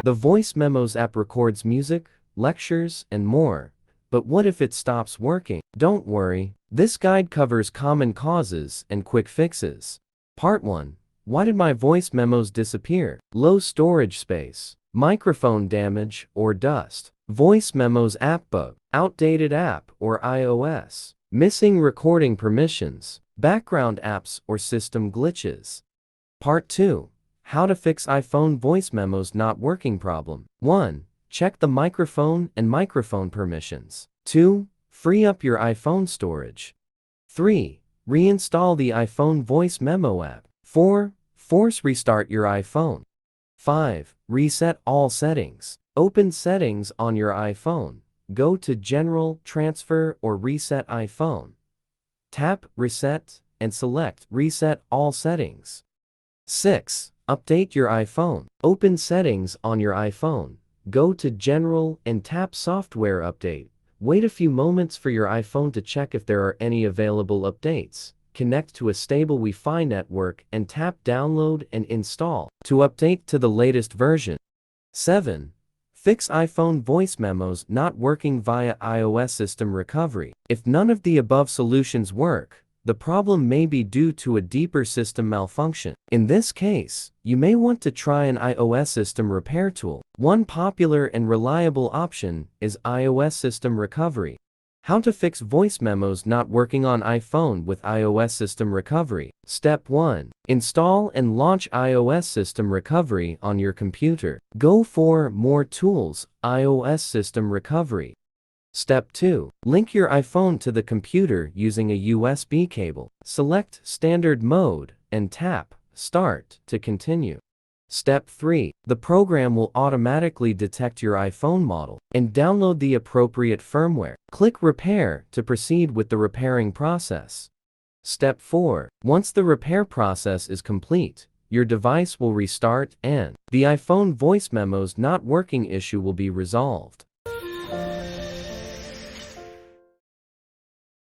The Voice Memos app records music, lectures, and more. But what if it stops working? Don't worry, this guide covers common causes and quick fixes. Part 1. Why did my voice memos disappear? Low storage space, microphone damage or dust, voice memos app bug, outdated app or iOS, missing recording permissions, background apps or system glitches. Part 2. How to fix iPhone voice memos not working problem. 1. Check the microphone and microphone permissions. 2. Free up your iPhone storage. 3. Reinstall the iPhone voice memo app. 4. Force restart your iPhone. 5. Reset all settings. Open settings on your iPhone. Go to General, Transfer, or Reset iPhone. Tap Reset and select Reset all settings. 6. Update your iPhone. Open settings on your iPhone. Go to General and tap Software Update. Wait a few moments for your iPhone to check if there are any available updates. Connect to a stable Wi-Fi network and tap Download and Install to update to the latest version. 7. Fix iPhone voice memos not working via iOS system recovery. If none of the above solutions work, the problem may be due to a deeper system malfunction. In this case, you may want to try an iOS system repair tool. One popular and reliable option is iOS system recovery. How to fix voice memos not working on iPhone with iOS system recovery. Step 1. Install and launch iOS system recovery on your computer. Go for More Tools, iOS system recovery. Step 2. Link your iPhone to the computer using a USB cable. Select Standard Mode and tap Start to continue. Step 3. The program will automatically detect your iPhone model and download the appropriate firmware. Click Repair to proceed with the repairing process. Step 4. Once the repair process is complete, your device will restart and the iPhone voice memos not working issue will be resolved.